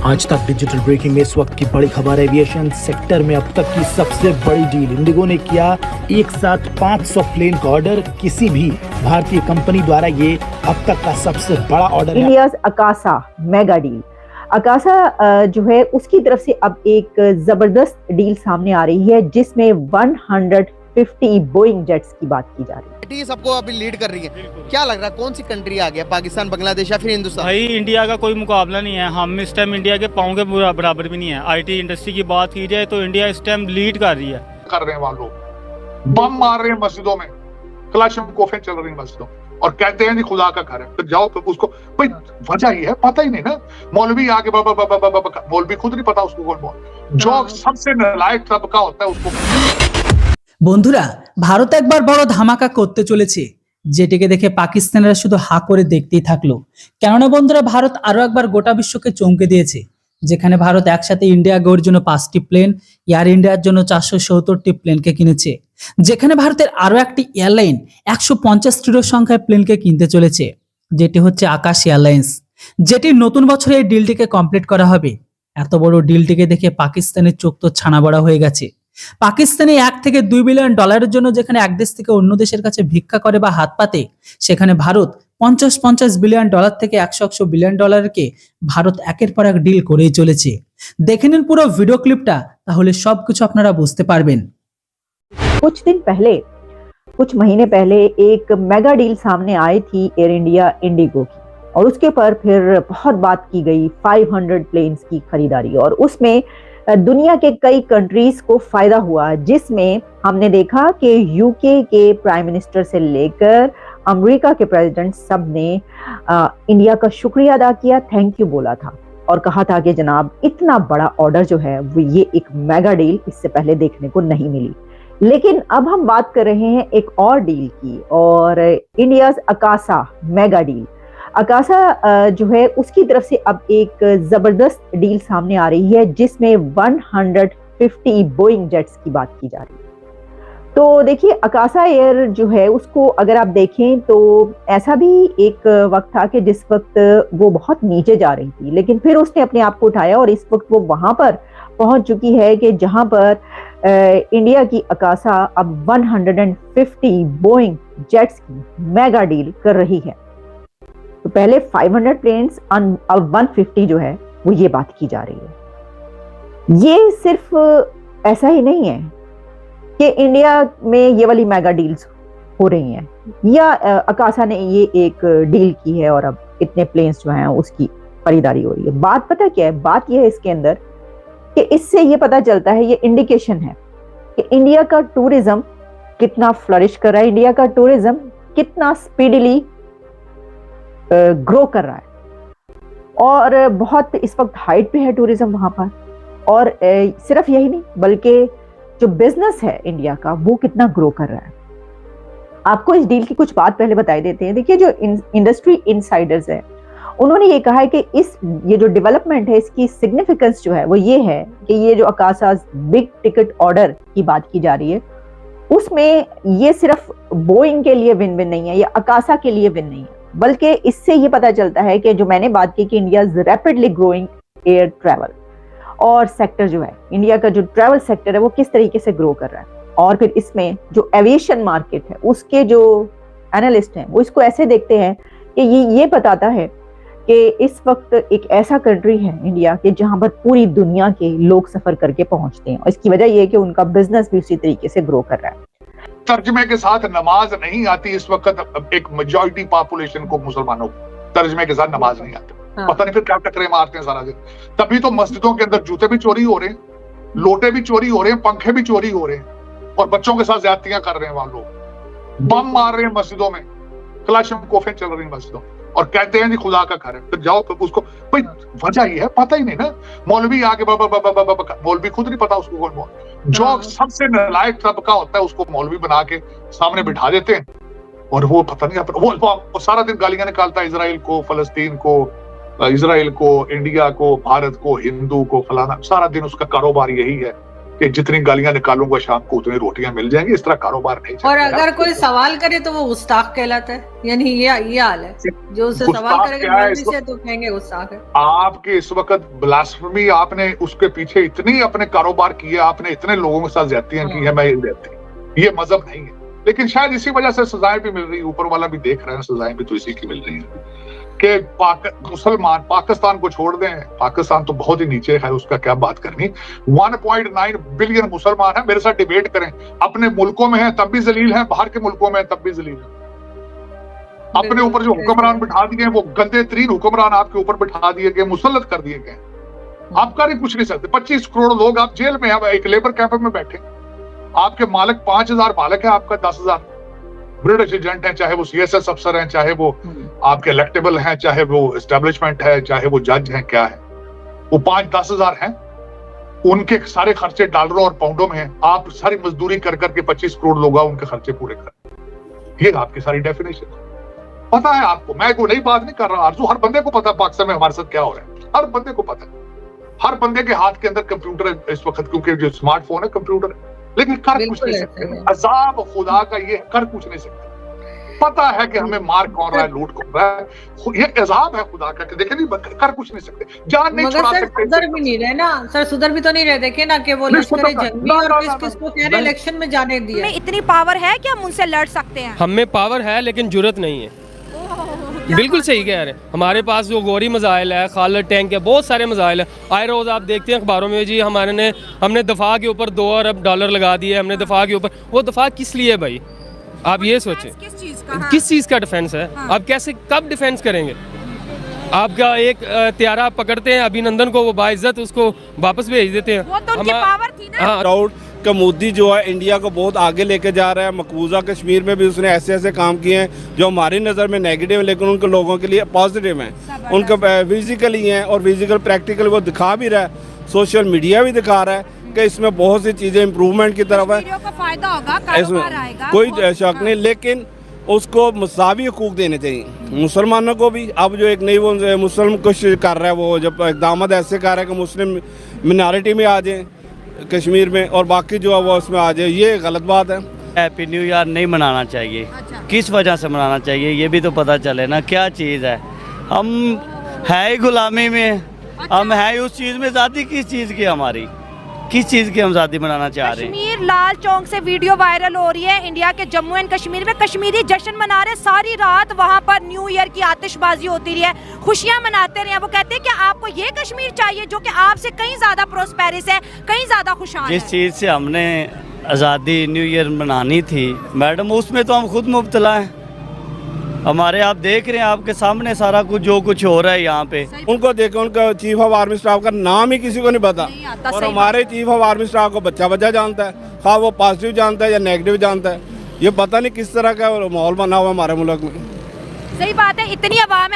आज तक digital breaking में इस वक्त की बड़ी खबर। एविएशन सेक्टर में अब तक की सबसे बड़ी डील। इंडिगो ने किया एक साथ 500 प्लेन का ऑर्डर। किसी भी भारतीय कंपनी द्वारा ये अब तक का सबसे बड़ा ऑर्डर है। India's Akasa mega deal. Akasa जो है उसकी तरफ से अब एक जबरदस्त डील सामने आ रही है जिसमें 150 बोइंग जेट्स की बात की जा रही है। सबको अभी लीड कर रही है। क्या लग रहा है कौन सी कंट्री आ गया, पाकिस्तान, बांग्लादेश या फिर हिंदुस्तान? भाई इंडिया का कोई मुकाबला नहीं है। हम इस टाइम इंडिया के पाँव के बराबर भी नहीं है। आईटी इंडस्ट्री की बात की जाए तो इंडिया इस टाइम लीड कर रही है। कर रहे हैं वहां लोग, बम मार रहे हैं मस्जिदों में, कलाशनिकोवें चल रही हैं मस्जिदों और कहते हैं जी खुदा का घर है। तो जाओ तो उसको भाई वजह ही है, पता ही नहीं ना। मौलवी आके मौलवी खुद नहीं पता उसको कौन बोल। जो सबसे नालायक तबका होता है उसको। বন্ধুরা, ভারত একবার বড় ধামাকা করতে চলেছে, যেটিকে দেখে পাকিস্তানিরা শুধু হা করে দেখতেই থাকলো। কেননা বন্ধুরা, ভারত আরো একবার গোটা বিশ্বকে চমকে দিয়েছে, যেখানে ভারত একসাথে ইন্ডিয়া গোর জন্য 5টি প্লেন, এয়ার ইন্ডিয়ার জন্য 470টি প্লেনকে কিনেছে। যেখানে ভারতের আরো একটি এয়ারলাইন 150টির সংখ্যায় প্লেনকে কিনতে চলেছে, যেটি হচ্ছে আকাশ এয়ারলাইন্স, যেটি নতুন বছরে এই ডিলটিকে কমপ্লিট করা হবে। এত বড় ডিলটিকে দেখে পাকিস্তানের চোখ তো ছানা বড়া হয়ে গেছে। পাকিস্তানে 1 থেকে 2 বিলিয়ন ডলারের জন্য যেখানে এক দেশ থেকে অন্য দেশের কাছে ভিক্ষা করে বা হাত পাতে, সেখানে ভারত 50 বিলিয়ন ডলার থেকে 100 বিলিয়ন ডলারকে ভারত একের পর এক ডিল করেই চলেছে। দেখে নিন পুরো ভিডিও ক্লিপটা, তাহলে সবকিছু আপনারা বুঝতে পারবেন। कुछ महीने पहले एक मेगा डील सामने आई थी एयर इंडिया इंडिगो की, और उसके ऊपर फिर बहुत बात की गई 500 प्लेन्स की खरीदारी, और उसमें दुनिया के कई कंट्रीज को फायदा हुआ, जिसमें हमने देखा कि यूके के प्राइम मिनिस्टर से लेकर अमेरिका के प्रेसिडेंट सब ने इंडिया का शुक्रिया अदा किया, थैंक यू बोला था और कहा था कि जनाब इतना बड़ा ऑर्डर जो है वो ये एक मेगा डील इससे पहले देखने को नहीं मिली। लेकिन अब हम बात कर रहे हैं एक और डील की, और India's Akasa mega deal. Akasa जो है उसकी तरफ से अब एक जबरदस्त डील सामने आ रही है जिसमें 150 बोइंग जेट्स की बात की जा रही है। तो देखिए, अकासा एयर जो है उसको अगर आप देखें तो ऐसा भी एक वक्त था कि जिस वक्त वो बहुत नीचे जा रही थी, लेकिन फिर उसने अपने आप को उठाया और इस वक्त वो वहां पर पहुंच चुकी है कि जहां पर इंडिया की अकासा अब 150 बोइंग जेट्स की मेगा डील कर रही है। तो पहले 500 प्लेन्स, अब 150 जो है वो ये बात की जा रही है। ये सिर्फ ऐसा ही नहीं है कि इंडिया में ये वाली मेगा डील्स हो रही हैं या अकासा ने ये एक डील की है और अब इतने प्लेन्स जो हैं उसकी खरीदारी हो रही है। बात पता क्या है? बात ये है इसके अंदर कि इससे ये पता चलता है, ये इंडिकेशन है कि इंडिया का टूरिज्म कितना फ्लरिश कर रहा है, इंडिया का टूरिज्म कितना स्पीडीली ग्रो कर रहा है, और बहुत इस वक्त हाइट पे है टूरिज्म वहां पर। और सिर्फ यही नहीं, बल्कि जो बिजनेस है इंडिया का वो कितना ग्रो कर रहा है। आपको इस डील की कुछ बात पहले बताई देते हैं। देखिए, जो इंडस्ट्री इनसाइडर्स है उन्होंने ये कहा है कि ये जो डेवलपमेंट है इसकी सिग्निफिकेंस जो है वो ये है कि ये जो अकासा बिग टिकट ऑर्डर की बात की जा रही है उसमें ये सिर्फ बोइंग के लिए विन विन नहीं है या अकासा के लिए विन नहीं है, बल्कि इससे ये पता चलता है कि जो मैंने बात की कि India rapidly growing air travel और सेक्टर जो है, इंडिया का जो ट्रैवल सेक्टर है वो किस तरीके से ग्रो कर रहा है। और फिर इसमें जो एविएशन मार्केट है उसके जो एनालिस्ट हैं वो इसको ऐसे देखते हैं कि ये बताता है कि इस वक्त एक ऐसा कंट्री है इंडिया के जहां पर पूरी दुनिया के लोग सफर करके पहुंचते हैं, और इसकी वजह यह है कि उनका बिजनेस भी उसी तरीके से ग्रो कर रहा है। तर्जमे के साथ नमाज नहीं आती इस वक्त एक मेजॉरिटी पॉपुलेशन को, मुसलमानों को तर्जमे के साथ नमाज नहीं आती। पता नहीं फिर क्या टकरे मारते हैं सारा दिन। तभी तो मस्जिदों के अंदर जूते भी चोरी हो रहे हैं, लोटे भी चोरी हो रहे हैं, पंखे भी चोरी हो रहे हैं और बच्चों के साथ ज्यादतियां कर रहे हैं वहां लोग, बम मार रहे हैं मस्जिदों में, कलाशनिकोवें चल रही हैं मस्जिदों और कहते हैं जी खुदा का घर है। तो जाओ तो उसको भाई वजह ही है, पता ही नहीं ना। मौलवी आके मौलवी खुद नहीं पता उसको कौन बोल। जो सबसे नालायक तबका होता है उसको मौलवी बना के सामने बिठा देते हैं और वो पता नहीं वो सारा दिन गालियां निकालता है इजराइल को, फलस्तीन को, इजराइल को, इंडिया को, भारत को, हिंदू को, फलाना। सारा दिन उसका कारोबार यही है कि जितनी गालियां निकालूंगा शाम को उतनी रोटियां मिल जाएंगी। इस तरह कारोबार नहीं चलेगा। और अगर कोई सवाल करे तो वो गुस्ताख कहलाता है, यानी ये हाल है। जो उससे सवाल करेगा मर्जी से तो कहेंगे गुस्ताख है। आपके इस वक्त ब्लास्फेमी, आपने उसके पीछे इतनी अपने कारोबार किए, आपने इतने लोगों के साथ ज्यादतियां की है, मैं ये ज्यादती, ये मजहब नहीं है। लेकिन शायद इसी वजह से सजाएं भी मिल रही है, ऊपर वाला भी देख रहे हैं, सजाएं भी तो इसी की मिल रही है कि मुसलमान पाकिस्तान को छोड़ दें, पाकिस्तान तो बहुत ही नीचे है, उसका क्या बात करनी। 1.9 बिलियन मुसलमान है, मेरे साथ डिबेट करें। अपने मुल्कों में है तब भी जलील है, बाहर के मुल्कों में है तब भी जलील है। अपने ऊपर जो हुक्मरान बिठा दिए, वो गंदे तरीन हुक्मरान आपके ऊपर बिठा दिए गए, मुसल्लत कर दिए गए। आप कर ही कुछ नहीं सकते। 25 करोड़ लोग आप जेल में हैं, एक लेबर कैंप में बैठे। आपके मालिक 5000 मालिक है, आपका 10,000 ब्रिटिश एजेंट है, चाहे वो CSS अफसर हैं, चाहे वो आपके इलेक्टेबल हैं, चाहे वो एस्टेब्लिशमेंट है, चाहे वो जज हैं, क्या है वो 5-10 हजार हैं। उनके सारे खर्चे डॉलरों और पाउंडों में हैं। आप सारी मजदूरी कर करके 25 करोड़ लोग उनके खर्चे पूरे कर, ये आपकी सारी डेफिनेशन पता है आपको। मैं कोई नई बात नहीं कर रहा आरजू, हर बंदे को पता है पाकिस्तान में हमारे साथ क्या हो रहा है, हर बंदे को पता है। हर बंदे के हाथ के अंदर कंप्यूटर है इस वक्त, क्योंकि जो स्मार्टफोन है कंप्यूटर है, लेकिन कर कुछ नहीं सकते। अजाब खुदा का ये कर कुछ नहीं सकते। पता है कि हमें मार कौन रहा है, लूट कौन रहा है, ये अजाब है खुदा का। देखे नहीं, कर कुछ नहीं सकते, जान नहीं छुड़ा सकते। सुधर भी नहीं रहे ना सर, सुधर भी तो नहीं रहे। देखे ना कि वो लश्कर जंगी और किसको कह रहे इलेक्शन में जाने दिया। हमें इतनी पावर है कि हम उनसे लड़ सकते हैं? हमें पावर है लेकिन जुर्रत नहीं है। बिल्कुल सही कह रहे हैं। हमारे पास जो गौरी मजाइल है, खालद टैंक है, बहुत सारे मजाइल है। आए रोज़ आप देखते हैं अखबारों में जी हमने दफा के ऊपर $2 अरब लगा दिए, हमने दफा के ऊपर। वो दफा किस लिए भाई, आप ये सोचें किस चीज़ का डिफेंस है। आप कैसे कब डिफेंस करेंगे? आपका एक त्यारा पकड़ते हैं अभिनंदन को, वो बाइज्जत उसको वापस भेज देते हैं। वो तो उनकी पावर थी ना। डाउट कि मोदी जो है इंडिया को बहुत आगे लेके जा रहा है। मकबूजा कश्मीर में भी उसने ऐसे ऐसे काम किए हैं जो हमारी नज़र में नेगेटिव है, लेकिन उनके लोगों के लिए पॉजिटिव हैं। उनका फिजिकली हैं और फिजिकल प्रैक्टिकल वो दिखा भी रहा है, सोशल मीडिया भी दिखा रहा है कि इसमें बहुत सी चीज़ें इम्प्रूवमेंट की तरफ है। फायदा होगा, इसमें कोई शक नहीं, लेकिन उसको मसावी हकूक देने चाहिए मुसलमानों को भी। अब जो एक नई वो मुस्लिम कोशिश कर रहा है, वो जब इक़दाम ऐसे कर रहा है कि मुस्लिम मिनॉरिटी में आ जाए कश्मीर में और बाकी जो है वो उसमें आ जाए, ये गलत बात है। हैप्पी न्यू ईयर नहीं मनाना चाहिए। अच्छा। किस वजह से मनाना चाहिए ये भी तो पता चले ना, क्या चीज़ है। हम है ही गुलामी में। अच्छा। हम है ही उस चीज़ में, ज़ाती किस चीज़ की हमारी, किस चीज़ की हम ज़ाती बनाना चाह रहे हैं। कश्मीर लाल चौक से वीडियो वायरल हो रही है, इंडिया के जम्मू एंड कश्मीर में कश्मीरी जश्न मना रहे। सारी रात वहाँ पर न्यू ईयर की आतिशबाजी होती रही है, खुशियाँ मनाते रहे। वो कहते हैं कि आपको ये कश्मीर चाहिए जो कि आपसे कहीं ज्यादा प्रोस्पेरिस है, कहीं ज्यादा खुशहाल है। जिस चीज़ से हमने आज़ादी न्यू ईयर मनानी थी मैडम, उसमें तो हम खुद मुब्तला हैं। हमारे आप देख रहे हैं, आपके सामने सारा कुछ जो कुछ हो रहा है यहाँ पे। उनको देखो, उनका चीफ ऑफ आर्मी स्टाफ का नाम ही किसी को नहीं पता, और हमारे चीफ ऑफ आर्मी स्टाफ को बच्चा जानता है, हाँ वो पॉजिटिव जानता है या नेगेटिव जानता है। ये पता नहीं किस तरह का माहौल बना हुआ हमारे मुल्क में। सही बात है, इतनी आवाम है।